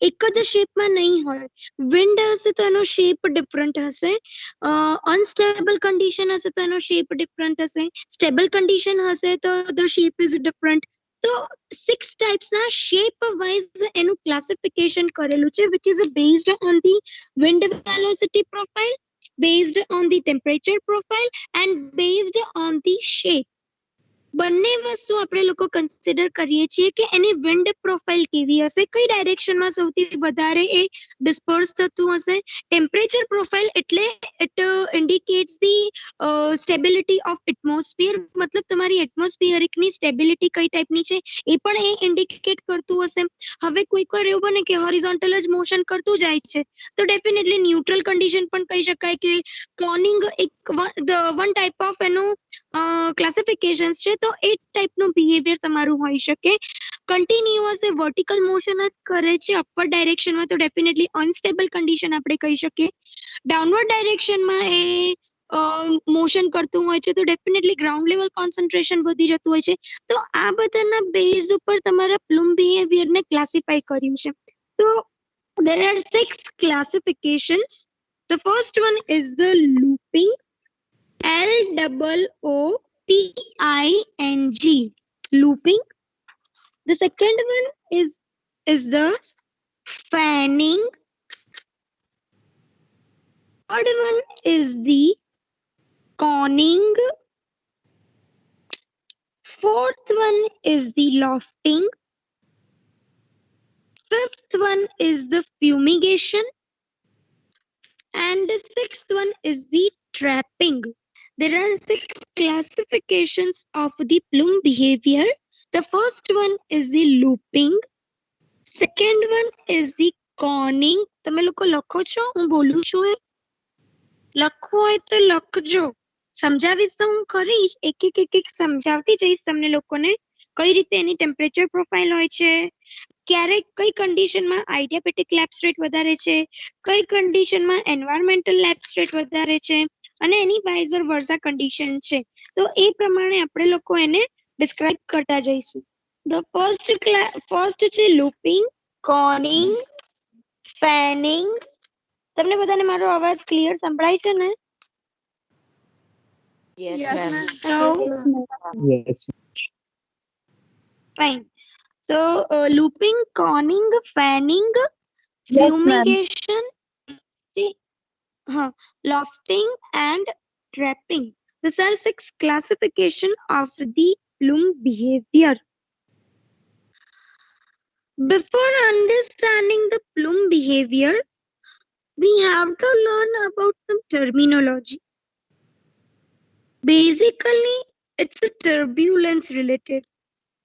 એક જ શેપમાં નહીં હોય. વિન્ડ હશે તો એનો શેપ ડિફરન્ટ હશે, અનસ્ટેબલ કન્ડિશન હશે તો એનો શેપ ડિફરન્ટ હશે, સ્ટેબલ કન્ડિશન હશે તો ધ શેપ ઇઝ ડિફરન્ટ. તો 6 ટાઈપ્સના શેપ વાઇઝ એનું ક્લાસિફિકેશન કરેલું છે, which is based on the wind velocity profile, based on the temperature profile and based on the shape. બંને વસ્તુ આપણે લોકો કન્સિડર કરીએ છીએ કે એની વિન્ડ પ્રોફાઇલ કેવી હશે, કઈ ડાયરેક્શનમાં સૌથી વધારે એ ડિસ્પર્સ થતું હશે. ટેમ્પરેચર પ્રોફાઇલ એટલે it indicates the stability of atmosphere, મતલબ તમારી એટમોસ્ફિયરિકની સ્ટેબિલિટી કઈ ટાઈપની છે એ પણ એ ઇન્ડિકેટ કરતું હશે. હવે કોઈક વાર એવું બને કે હોરિઝોન્ટલ જ મોશન કરતું જાય છે તો ડેફિનેટલી ન્યુટ્રલ કન્ડિશન પણ કહી શકાય કે કોનિંગ એક વન ટાઈપ ઓફ એનું ક્લાસિફિકેશન છે. તો એ ટાઈપનું બિહેવિયર તમારું હોઈ શકે. કન્ટિન્યુઅસ એ વર્ટિકલ મોશન જ કરે છે અપવર્ડ ડાયરેક્શનમાં તો ડેફિનેટલી અનસ્ટેબલ કન્ડિશન આપણે કહી શકીએ. ડાઉનવર્ડ ડાયરેક્શનમાં એ મોશન કરતું હોય છે તો ડેફિનેટલી ગ્રાઉન્ડ લેવલ કોન્સન્ટ્રેશન વધી જતું હોય છે. તો આ બધાના બેઝ ઉપર તમારા પ્લુમ બિહેવિયરને ક્લાસિફાઈ કર્યું છે. તો there are 6 classifications. The first one is the looping, LOOPING, looping. The second one is the fanning. Third one is the conning. Fourth one is the lofting. Fifth one is the fumigation. And the sixth one is the trapping. There are 6 classifications of the plume behavior. The first one is the looping. Second one is the conning. તમે લોકો લખો છો? હું બોલું છું એ લખવું હોય તો લખજો. સમજાવીશ તો હું ખરીશ, એક સમજાવતી જઈશ તમને લોકોને કઈ રીતે એની ટેમ્પરેચર પ્રોફાઇલ હોય છે, ક્યારેક કઈ કન્ડિશનમાં આઇડિયાપેટિક લેપ્સ રેટ વધારે છે, કઈ કન્ડિશનમાં એન્વાયરમેન્ટલ લેપ્સ રેટ વધારે છે અને એની વાઇઝર વર્સા કન્ડિશન છે. તો એ પ્રમાણે આપણે લોકો એને ડિસ્ક્રાઇબ કરતા જઈશું. ધ ફર્સ્ટ છે લૂપિંગ, કોનિંગ, ફેનિંગ. તમને બધાને મારો અવાજ ક્લિયર સંભળાય છે ને? Yes, ma'am. Yes. Fine. So, looping, conning, fanning, Yes, ma'am. fumigation, lofting and trapping. These are 6 classification of the plume behavior. Before understanding the plume behavior, we have to learn about some terminology. Basically, it's a turbulence related.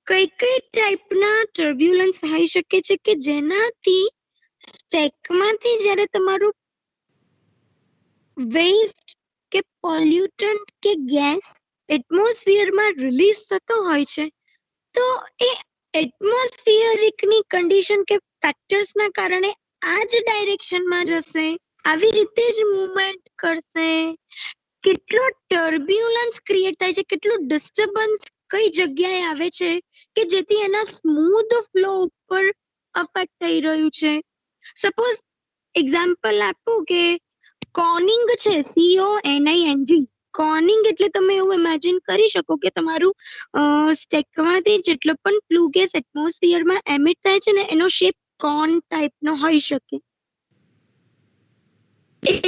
કઈ ટાઈપના turbulence હોઈ શકે છે કે જેનાથી સ્ટેકમાંથી જ્યારે તમારું વેસ્ટ કે પોલ્યુટન્ટ કે ગેસ એટમોસ્ફિયરમાં રિલીઝ થતો હોય છે તો એ એટમોસ્ફિયરિકની કન્ડિશન કે ફેક્ટર્સના કારણે આ જ ડાયરેક્શનમાં જશે, આવી રીતે જ મૂવમેન્ટ કરશે. કેટલો ટર્બ્યુલન્સ ક્રિએટ થાય છે, કેટલું ડિસ્ટર્બન્સ કઈ જગ્યાએ આવે છે કે જેથી એના સ્મૂથ ફ્લો ઉપર અફેક્ટ થઈ રહ્યું છે. સપોઝ એક્ઝામ્પલ આપું કે કોનિંગ છે, CONING. કોનિંગ એટલે તમે એવું ઇમેજિન કરી શકો કે તમારું સ્ટેકમાંથી જેટલો પણ ફ્લુ ગેસ એટમોસ્ફિયરમાં એમિટ થાય છે ને એનો શેપ કોન ટાઈપનો હોઈ શકે.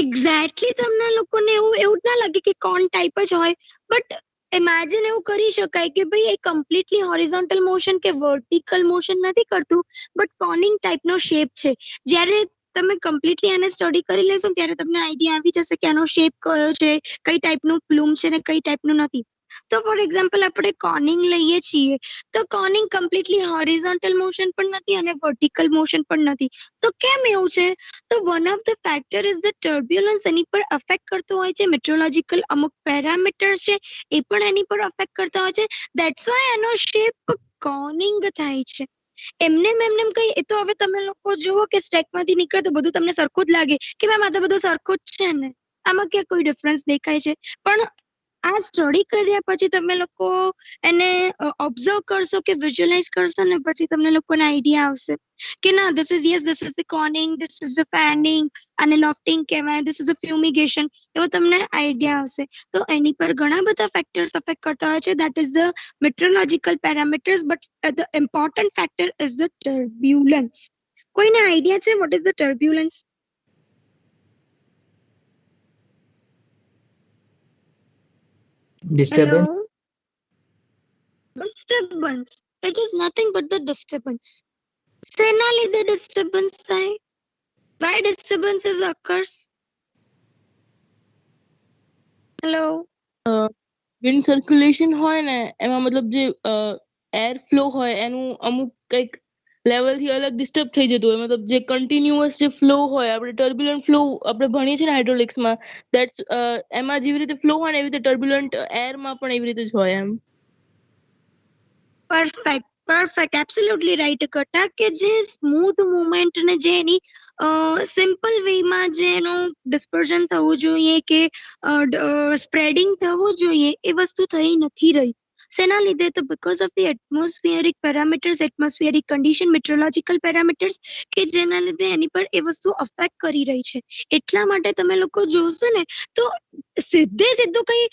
એક્ઝેક્ટલી તમને લોકોને એવું ના લાગે કે કોન ટાઈપ જ હોય, બટ ઇમેજિન એવું કરી શકાય કે ભાઈ એ કમ્પ્લીટલી હોરિઝોન્ટલ મોશન કે વર્ટિકલ મોશન નથી કરતું, બટ કોનિંગ ટાઈપનો શેપ છે. જ્યારે તમે કમ્પ્લીટલી એને સ્ટડી કરી લેશો ત્યારે તમને આઈડિયા આવી જશે કે આનો શેપ કયો છે, કઈ ટાઈપનું પ્લુમ છે ને કઈ ટાઈપનું નથી. તો ફોર એક્ઝામ્પલ આપણે કોનિંગ લઈએ છીએ તો કોનિંગ કમ્પ્લીટલી હોરિઝોન્ટલ મોશન પણ નથી અને વર્ટિકલ મોશન પણ નથી. તો કેમ એવું છે? તો one of the factor is the turbulence. એની પર અફેક્ટ કરતો હોય છે મેટ્રોલોજીકલ અમુક પેરામીટર્સ છે એ પણ એની પર અફેક્ટ કરતા હોય છે. ધેટ્સ વાય એનો શેપ કોનિંગ થાય છે. એમને કઈ એ તો હવે તમે લોકો જુઓ કે સ્ટેકમાંથી નીકળે તો બધું તમને સરખું જ લાગે કે મેમ આ તો બધું સરખું જ છે ને, આમાં ક્યાં કોઈ ડિફરન્સ દેખાય છે. પણ આ સ્ટડી કર્યા પછી તમે લોકો એને ઓબ્ઝર્વ કરશો કે વિઝ્યુઅલાઇઝ કરશો ને પછી તમને લોકોને આઈડિયા આવશે કે ના this is the coning, this is the fanning, અને લોફ્ટિંગ કહેવાય, ધીસ ઇઝ ધ ફ્યુમિગેશન, એવો તમને આઈડિયા આવશે. તો એની પર ઘણા બધા ફેક્ટર્સ અફેક્ટ કરતા હોય છે. That is the meteorological parameters, but the important factor is the turbulence. કોઈને આઈડિયા છે what is the turbulence? Disturbance. Disturbance. It is nothing but the disturbance. શેના લીધે disturbance થાય? Why disturbances occurs? Hello. Wind circulation હોય ને એમાં મતલબ જે એર ફ્લો હોય એનું અમુક કંઈક લેવલ થી અલગ ડિસ્ટર્બ થઈ જતું હોય, મતલબ જે કન્ટિન્યુઅસ જે ફ્લો હોય, આપણે ટર્બ્યુલન્ટ ફ્લો આપણે ભણીએ છીએ ને હાઇડ્રોલિક્સ માં, ધેટ્સ એમાં જેવી રીતે ફ્લો હોય ને એવી રીતે ટર્બ્યુલન્ટ એર માં પણ એવી રીતે જ હોય એમ. પરફેક્ટ એબ્સોલ્યુટલી રાઈટ કટા, કે જે સ્મૂથ મુવમેન્ટ ને જે એની સિમ્પલ વે માં જે એનું ડિસ્પર્ઝન થવું જોઈએ કે સ્પ્રેડિંગ થવું જોઈએ એ વસ્તુ થઈ નથી રહી. શેના લીધે? તો because of the atmospheric parameters, atmospheric condition, meteorological parameters, કે જેના લીધે એની પર એ વસ્તુ અફેક્ટ કરી રહી છે. એટલા માટે તમે લોકો જોશો ને તો સીધું કઈ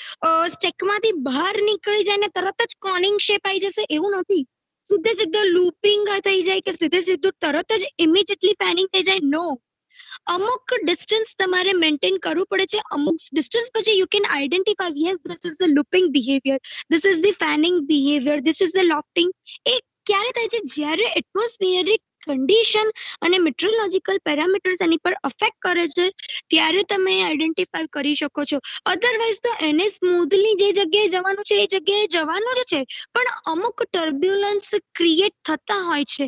સ્ટેકમાંથી બહાર નીકળી જાય ને તરત જ કોનિંગ શેપ આવી જશે એવું નથી. સીધો લૂપિંગ થઈ જાય કે સીધું તરત જ ઇમિડિયેટલી ફેનિંગ થઈ જાય, નો. અમુક ડિસ્ટન્સ તમારે મેન્ટેન કરવું પડે છે. અમુક ડિસ્ટન્સ પછી you can identify, yes this is the looping behaviour, this is the fanning behaviour, this is the lofting. એ ક્યારે થાય છે? જ્યારે એટમોસ્ફિયરિક કન્ડિશન અને મેટ્રોલોજીકલ પેરામીટર્સ એની પર અફેક્ટ કરે છે ત્યારે તમે આઈડેન્ટિફાઈ કરી શકો છો. અધરવાઇઝ તો એને સ્મૂથલી જે જગ્યાએ જવાનું છે એ જગ્યાએ જવાનું જ છે, પણ અમુક ટર્બ્યુલન્સ ક્રિએટ થતા હોય છે.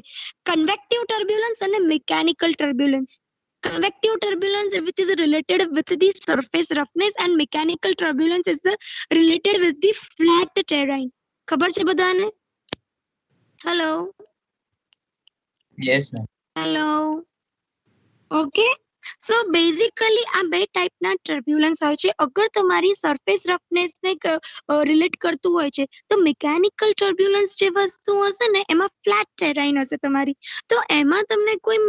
કન્વેક્ટિવ ટર્બ્યુલન્સ અને mechanical turbulence. Convective turbulence which is related with the surface roughness, and mechanical turbulence is the related with the flat terrain. ખબર છે બધાને? Hello. Yes, ma'am. Hello. Okay, so basically આ બે ટાઈપના ટર્બ્યુલન્સ હોય છે. અગર તમારી સરફેસ રફનેસ ને રિલેટ કરતું હોય છે તો મિકેનિકલ ટર્બ્યુલન્સ જે વસ્તુ હશે ને એમાં ફ્લેટ ટેરાઇન હશે તમારી, તો એમાં તમને કોઈ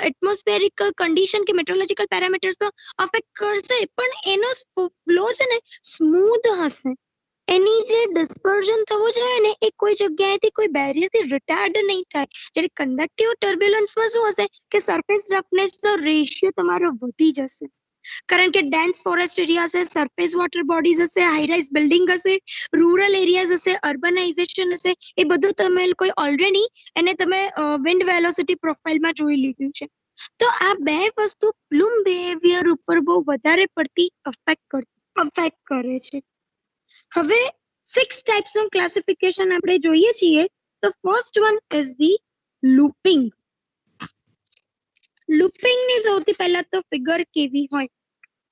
એટમોસ્ફેરિક કન્ડિશન કે મેટ્રોલોજીકલ પેરામીટર્સ તો અફેક્ટ કરશે, પણ એનો ફ્લો છે ને સ્મૂથ હશે. એની જે ડિસ્પર્ઝન થવું જોઈએ ને એ કોઈ જગ્યાએથી કોઈ બેરિયરથી રિટાર્ડ નહીં થાય. જ્યારે કન્વેક્ટિવ ટર્બ્યુલન્સમાં શું હશે કે સરફેસ રફનેસ નો રેશિયો તમારો વધી જશે, કારણ કે ડેન્સ ફોરેસ્ટ એરિયા હશે, સરફેસ વોટર બોડીઝ હશે, હાઈ રાઇઝ બિલ્ડિંગ હશે, રૂરલ એરિયાઝ હશે, અર્બનાઇઝેશન હશે. એ બધું તમે કોઈ ઓલરેડી એને તમે વિન્ડ વેલોસિટી પ્રોફાઇલમાં જોઈ લીધું છે. તો આ બે વસ્તુ પ્લુમ બિહેવિયર ઉપર બહુ વધારે પડતી અફેક્ટ કરે છે. હવે 6 ટાઇપ્સ ઓફ ક્લાસિફિકેશન આપણે જોઈએ છીએ. તો first one is the looping. Looping ની સૌથી પહેલા તો ફિગર કેવી હોય,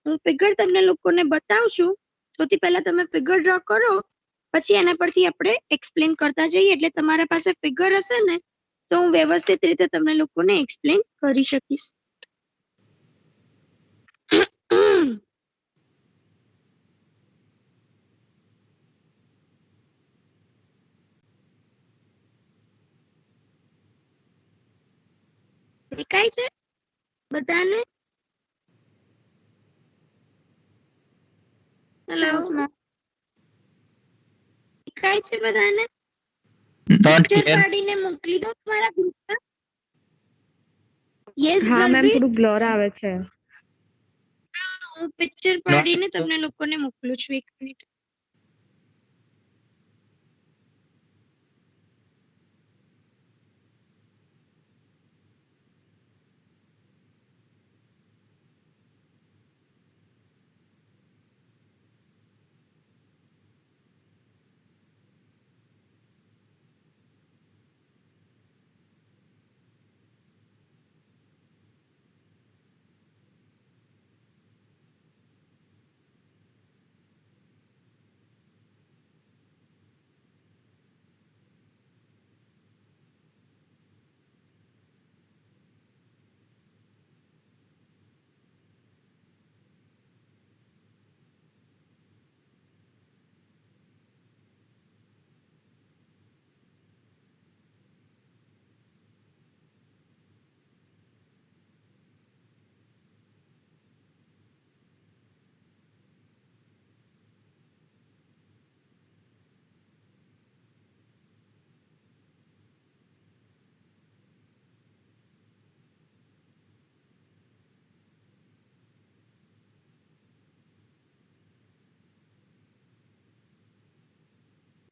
હું ફિગર તમને લોકોને બતાવું છું. સૌથી પહેલા તમે ફિગર ડ્રો કરો, પછી એના પરથી આપણે એક્સપ્લેન કરતા જઈએ. એટલે તમારા પાસે ફિગર હશે ને તો હું વ્યવસ્થિત રીતે તમને લોકોને એક્સપ્લેન કરી શકીશ. દેખાય છે બધાને? હેલો, દેખાય છે બધાને? Not picture clear. પાડીને મોકલી દો તમારા ગ્રુપમાં. યસ હા મેમ, ગર્ભી, થોડું બ્લર આવે છે. હું પિક્ચર પાડીને તમને લોકોને મોકલું છું. 1 મિનિટ.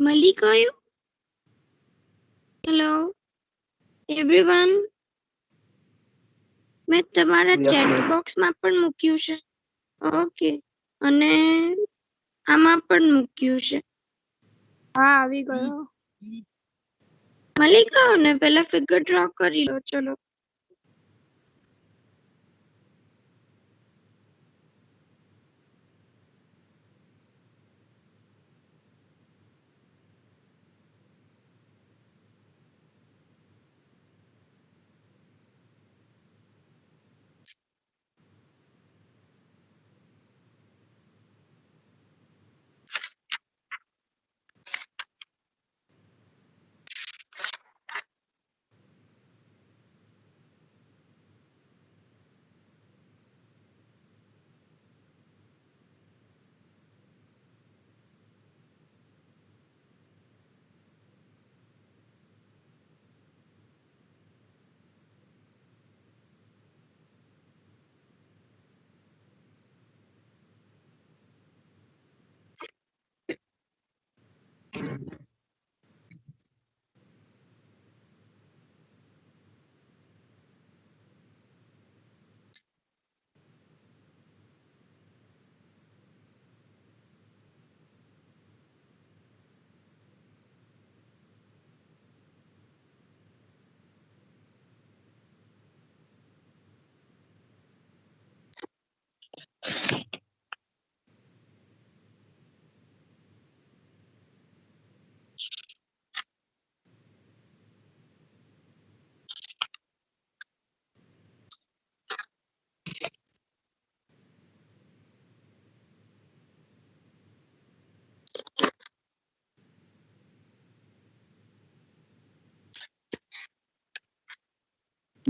મળી ગયું? હેલો એવરીવન, મેં તમારા Yes, ચેટ ma'am. બોક્સમાં પણ મૂક્યું છે. ઓકે, અને આમાં પણ મૂક્યું છે. હા આવી ગયો. મળી ગયો ને? પહેલા ફિગર ડ્રો કરી લો. ચલો.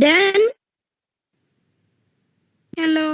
Done? Hello.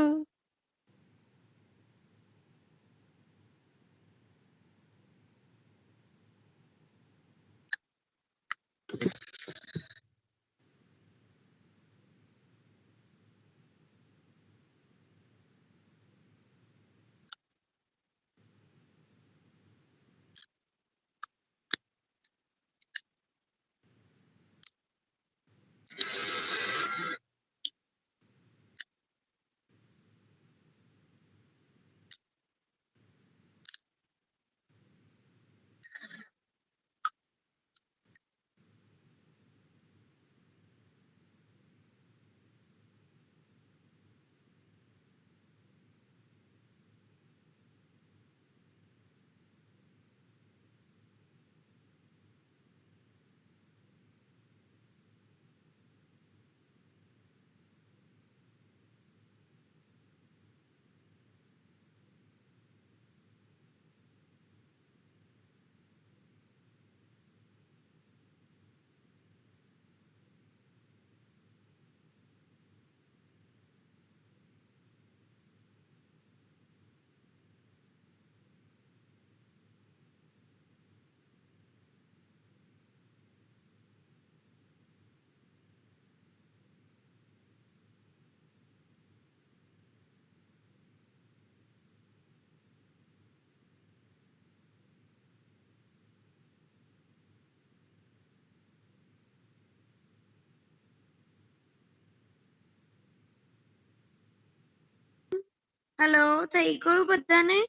Hello, થઈ ગયું બધાને?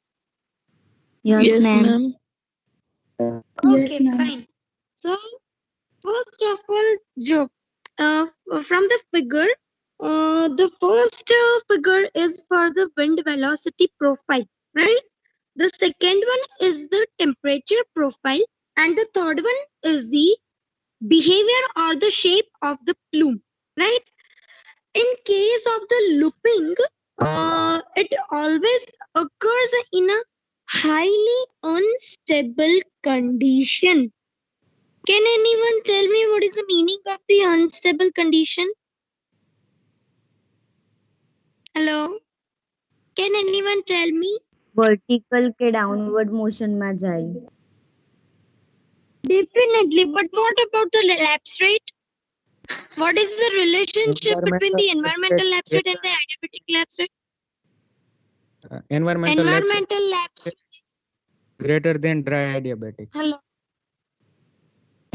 Yes, Yes, ma'am. ma'am. Yes, Okay, ma'am. fine. So, first of all, Joe, from the figure, the first figure is for the wind velocity profile, right? The second one is the temperature profile, and the third one is the behavior or the shape of the plume, right? In case of the looping, it always occurs in a highly unstable condition. Can anyone tell me what is the meaning of the unstable condition? Hello? Can anyone tell me? Vertical કે downward મોશનમાં જાય. Definitely, but what about the lapse rate? What is the relationship between the environmental lapse rate and the adiabatic lapse rate? Environmental lapse Environmental lapse. greater than dry adiabatic. Hello.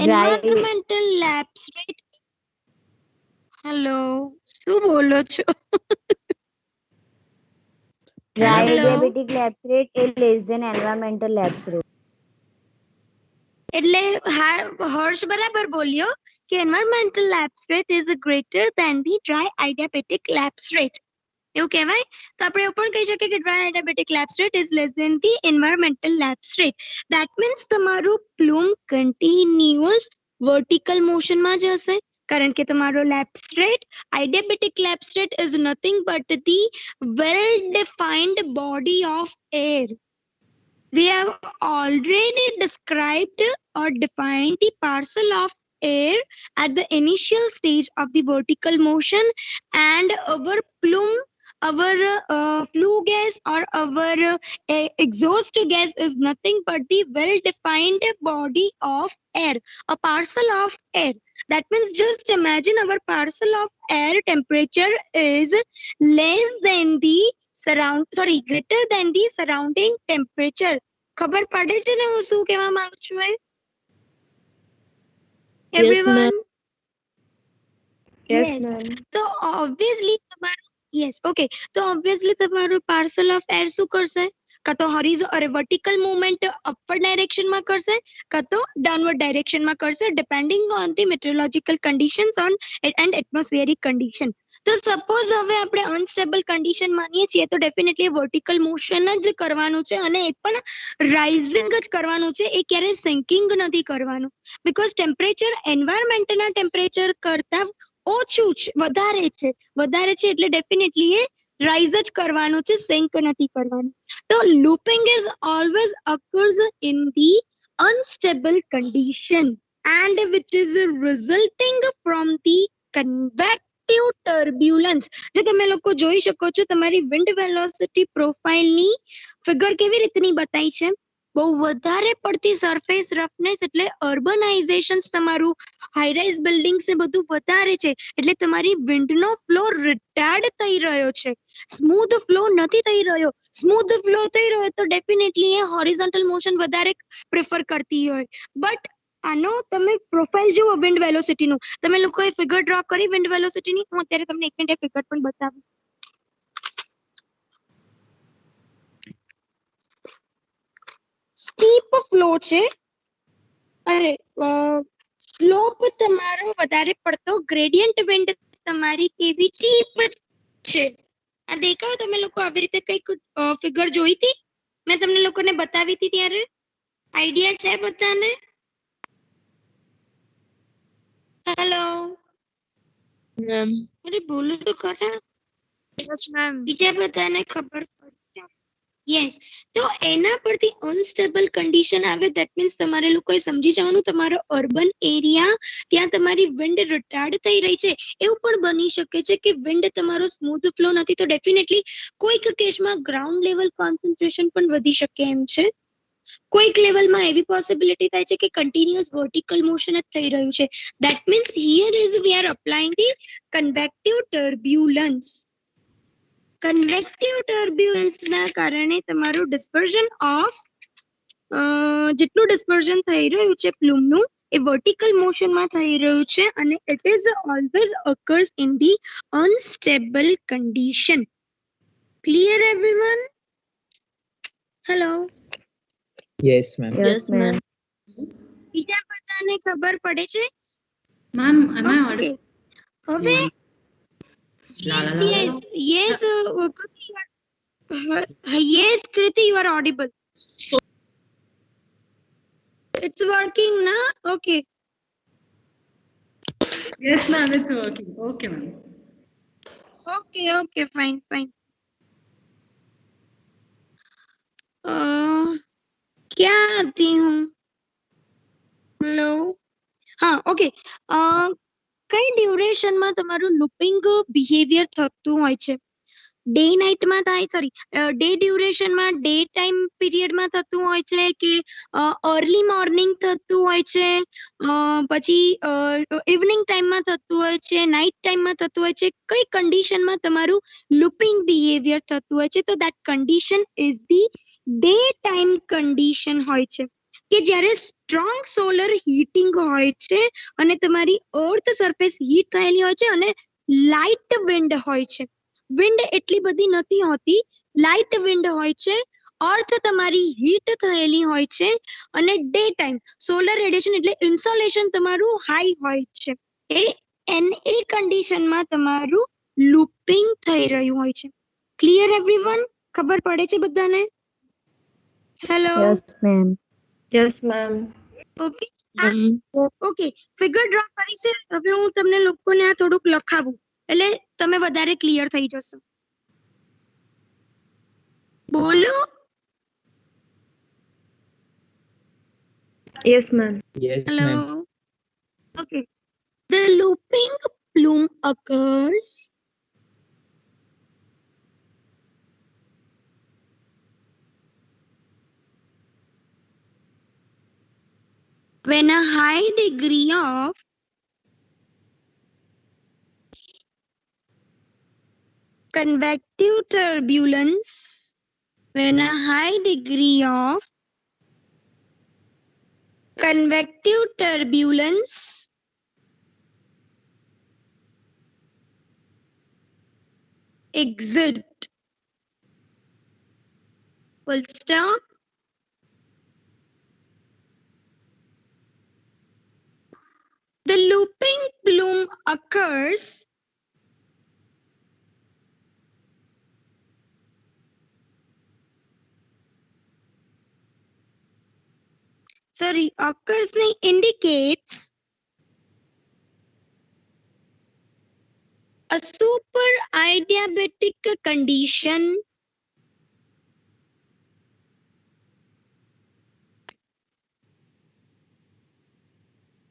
Environmental lapse rate. Hello, શું બોલો છો? Dry Hello. adiabatic lapse rate is less than environmental lapse rate. એટલે હર્ષ બરાબર બોલ્યો કે environmental lapse rate is greater than the dry adiabatic lapse rate. એવું કહેવાય તો આપણે એવું પણ કહી શકીએ કે dry adiabatic lapse rate is less than the environmental lapse rate. That means તમારું પ્લુમ કન્ટિન્યુઅસ વર્ટિકલ મોશનમાં જ હશે, કારણ કે તમારો lapse rate, adiabatic lapse rate is nothing but the well defined body of air. We have already described or defined the parcel of air at the initial stage of the vertical motion, and our plume, our flue gas or our exhaust gas is nothing but the well-defined body of air, a parcel of air. That means just imagine our parcel of air temperature is less than the greater than the surrounding temperature. ખબર પડે છે ને હું શું કહેવા માંગુ છું? Everyone? Yes, Yes. ma'am. તો obviously તમારું પાર્સલ ઓફ એર શું કરશે? કાં તો વર્ટિકલ મુવમેન્ટ અપવર્ડ ડાયરેક્શનમાં કરશે, કાં તો ડાઉનવર્ડ ડાયરેક્શનમાં કરશે, depending on the meteorological conditions on and atmospheric condition. તો સપોઝ હવે આપણે અનસ્ટેબલ કન્ડિશન માનીએ છીએ તો ડેફિનેટલી વર્ટિકલ મોશન જ કરવાનું છે, અને એ પણ રાઇઝિંગ જ કરવાનું છે, એ ક્યારેય સિંકિંગ નથી કરવાનું. બીકોઝ ટેમ્પરેચર એન્વાયરમેન્ટના ટેમ્પરેચર કરતા ઓછું છે, વધારે છે એટલે ડેફિનેટલી એ રાઇઝ જ કરવાનું છે, સિંક નથી કરવાનું. તો looping is always occurs in the unstable condition and which is resulting from the convective turbulence. જો તમે લોકો જોઈ શકો છો તમારી વિન્ડ વેલોસિટી પ્રોફાઇલની ફિગર કેવી રીતની બતાવી છે, બહુ વધારે પડતી સરફેસ રફનેસ એટલે અર્બનાઇઝેશન્સ, તમારું હાઈરાઇઝ બિલ્ડિંગ્સ એ બધું વધારે છે, એટલે તમારી વિન્ડનો ફ્લો રિટાર્ડ થઈ રહ્યો છે, સ્મૂથ ફ્લો નથી થઈ રહ્યો. સ્મૂથ ફ્લો થઈ રહ્યો તો ડેફિનેટલી એ હોરિઝોન્ટલ મોશન વધારે પ્રિફર કરતી હોય. બટ આનો તમે પ્રોફાઇલ જુઓ વિન્ડ વેલોસિટીનું, તમે લોકોએ ફિગર ડ્રો કરી વિન્ડ વેલોસિટીની? હું અત્યારે તમને એક મિનિટ ફિગર પણ બતાવું. સ્ટીપ ફ્લો છે, અરે સ્લોપ તમારો વધારે પડતો, ગ્રેડિયન્ટ વિન્ડ તમારી કેવી ચીપ છે. આ દેખાવ તમે લોકો આવી રીતે કઈક ફિગર જોઈ હતી? મેં તમને લોકોને બતાવી હતી ત્યારે? આઈડિયા છે બધાને? હેલો, અરે બોલો તો ખરા. Yes, ma'am. બીજા બધાને ખબર પડશે? યસ. તો એના પરથી અનસ્ટેબલ કન્ડિશન આવે, ધેટ મીન્સ તમારે લોકોએ સમજી જવાનું તમારો અર્બન એરિયા, ત્યાં તમારી વિન્ડ રિટાર્ડ થઈ રહી છે. એવું પણ બની શકે છે કે વિન્ડ તમારો સ્મૂથ ફ્લો નથી, તો ડેફિનેટલી કોઈક કેસમાં ગ્રાઉન્ડ લેવલ કોન્સન્ટ્રેશન પણ વધી શકે એમ છે. કોઈક લેવલમાં એવી પોસિબિલિટી થાય છે કે કન્ટિન્યુઅસ વર્ટિકલ મોશન જ થઈ રહ્યું છે. That means here is we are applying the convective turbulence. Convective ટર્બ્યુલન્સના કારણે તમારું ડિસ્પર્ઝન ઓફ જેટલું ડિસ્પર્ઝન થઈ રહ્યું છે પ્લુમનું, એ વર્ટિકલ મોશનમાં થઈ રહ્યું છે, અને it is always occurs in the unstable condition. Clear everyone? Hello. Yes, ma'am. Yes, ma'am. બીજા બધાને ખબર પડે છે? Ma'am, am I Okay. audible? હવે La, la, la, yes, yes, Kriti, yes, Kriti, you are audible. It's working, na? Okay. Yes, ma'am, it's working. Okay, ma'am. Okay, fine. क्या आती हूँ? Hello, हाँ, ओके. કઈ ડ્યુરેશનમાં તમારું લૂપિંગ બિહેવિયર થતું હોય છે? ડે નાઇટમાં થાય, ડે ડ્યુરેશનમાં, ડે ટાઈમ પીરિયડમાં થતું હોય છે, કે અર્લી મોર્નિંગ થતું હોય છે, પછી ઇવનિંગ ટાઈમમાં થતું હોય છે, નાઇટ ટાઈમમાં થતું હોય છે? કઈ કન્ડિશનમાં તમારું લૂપિંગ બિહેવિયર થતું હોય છે? તો that condition is the day time condition હોય છે. કે જ્યારે સ્ટ્રોંગ સોલર હીટિંગ હોય છે અને તમારી અર્થ સરફેસ હીટ થયેલી હોય છે અને લાઇટ વિન્ડ હોય છે. વિન્ડ એટલી બધી નથી હોતી, લાઇટ વિન્ડ હોય છે. અર્થ તમારી હીટ થયેલી હોય છે અને ડે ટાઈમ સોલર રેડિયેશન એટલે ઇન્સોલેશન તમારું હાઈ હોય છે. એ કન્ડિશનમાં તમારું લૂપિંગ થઈ રહ્યું હોય છે. Clear everyone? ખબર પડે છે બધાને? Hello. Yes, ma'am. Yes ma'am. Okay okay, figure draw કરી છે. હવે હું તમને લોકોને આ થોડુંક લખાવું એટલે તમે વધારે ક્લિયર થઈ જશો. બોલો. Yes ma'am. Yes, hello. ma'am. Okay. The looping plume occurs when a high degree of convective turbulence when a high degree of convective turbulence exit. Full stop. The looping plume occurs indicates a super adiabatic condition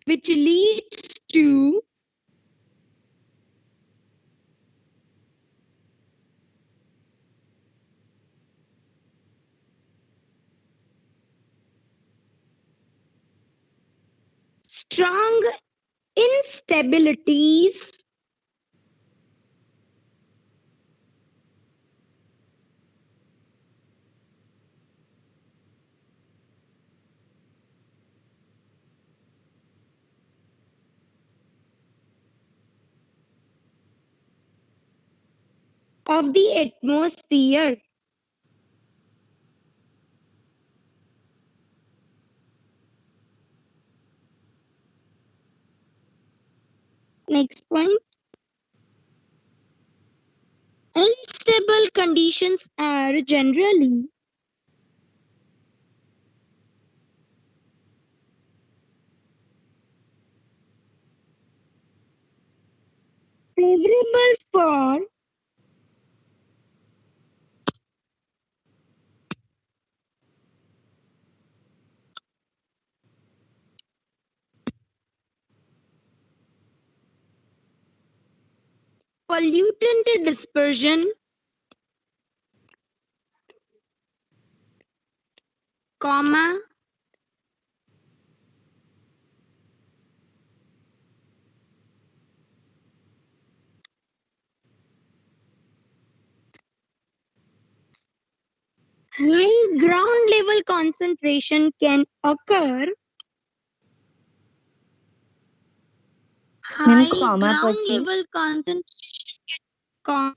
which leads to strong instabilities of the atmosphere. Next point. Unstable conditions are generally favorable for pollutant dispersion, comma, high ground level concentration can occur. High comma ground પછી? level concentration can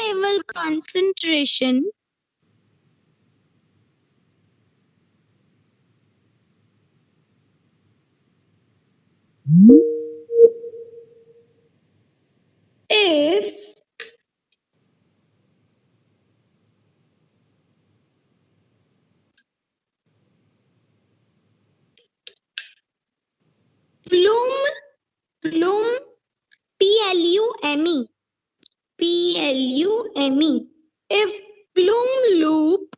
level concentration if plume plume plume plume if plume loop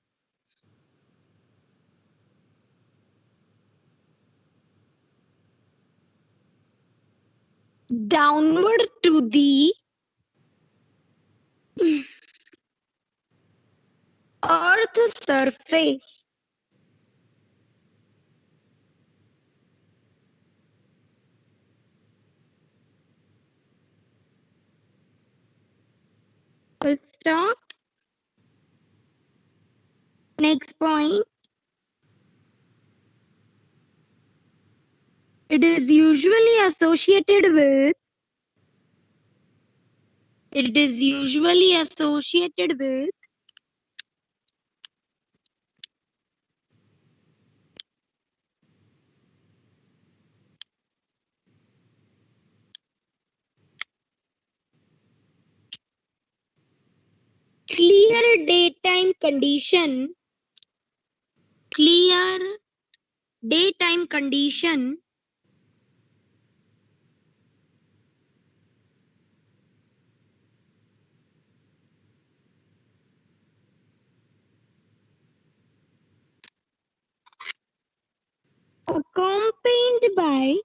downward to the earth surface full stop. Next point. It is usually associated with clear daytime condition, accompanied by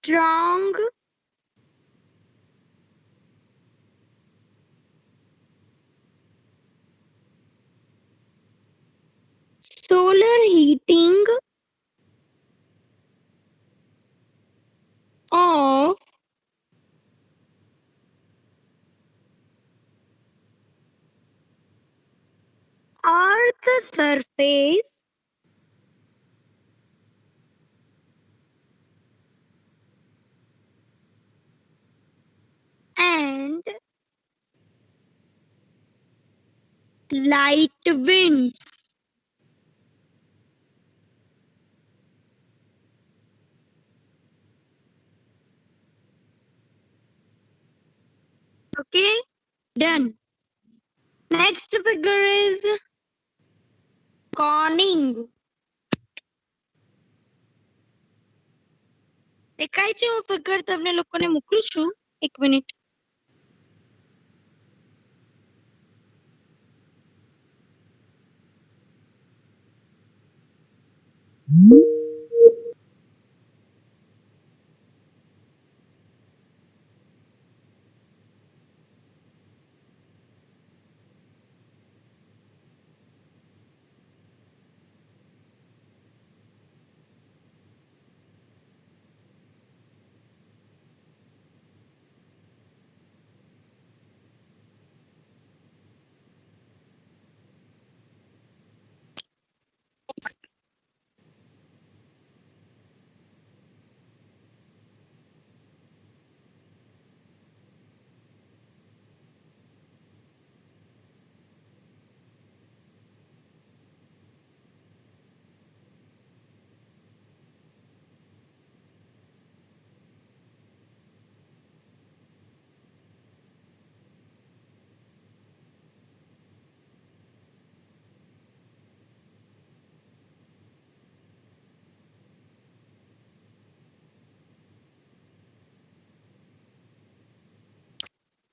strong solar heating of Earth's surface and light winds. Okay, done. Next figure is conning. દેખાય છે હું figure તમને લોકોને મોકલું છું 1 minute.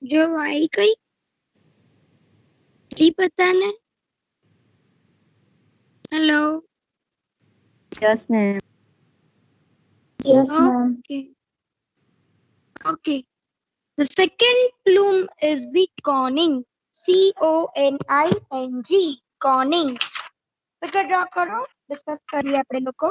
જો आई કઈ ઈ બતાને. Hello. Yes, ma'am. Yes, ma'am. Okay. The second plume is the conning. CONING. Conning. Figure draw કરો. ડિસ્કસ કરીએ આપણે લોકો.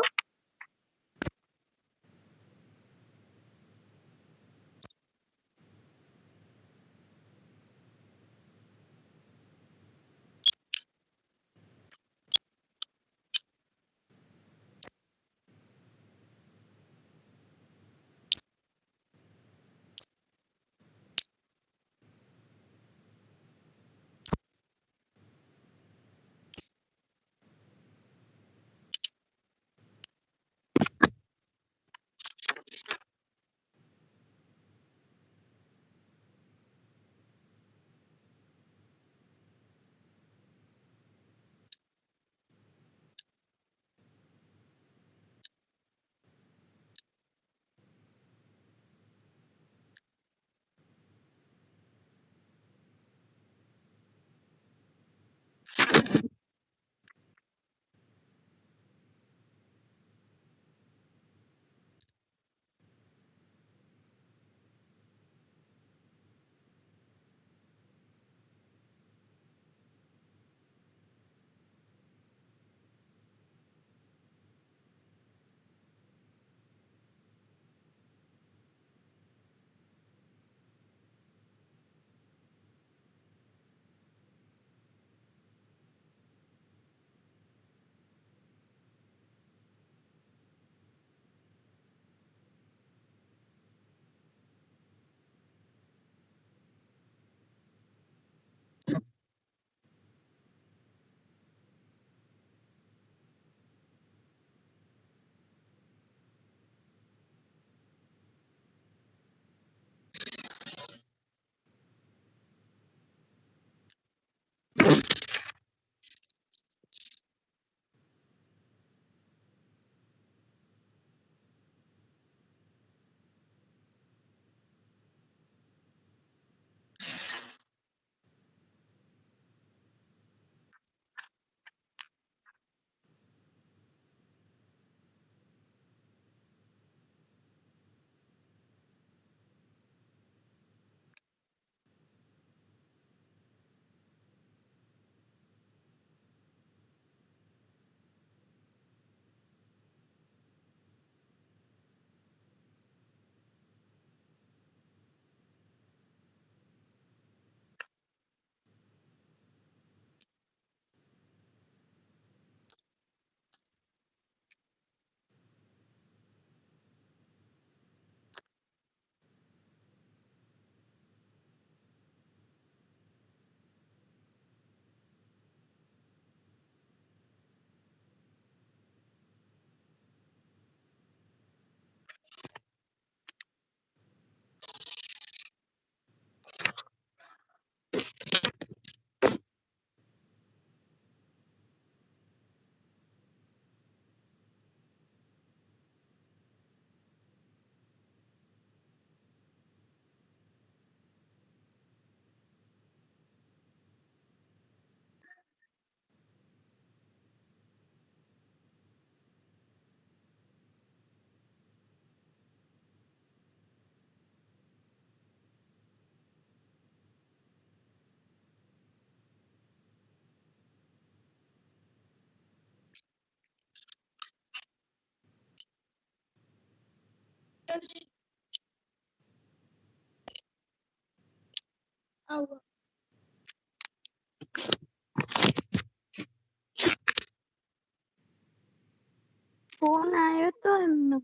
ફોન આવ્યો તો એમનો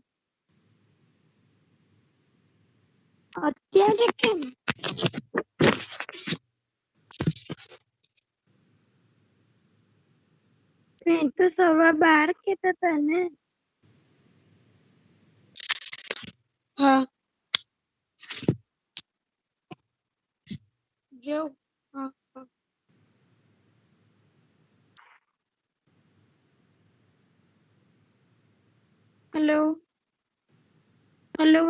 અત્યારે કેમ તો 12:15 કહેતા હતા ને હા જો હા હા hello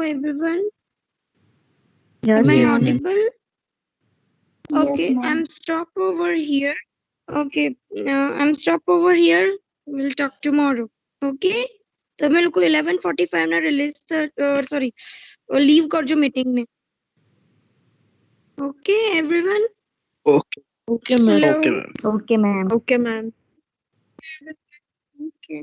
everyone. Yes, Am I yes, ma'am. audible? Okay, Yes, ma'am. I'm stop over here. Okay, I'm stop over here. We'll talk tomorrow. Okay? તમે લોકો 11:45 ના રિલીઝ સોરી લીવ કરજો મીટિંગ ને. Okay everyone. Okay, ma'am. Hello Okay, ma'am. Okay, ma'am. Okay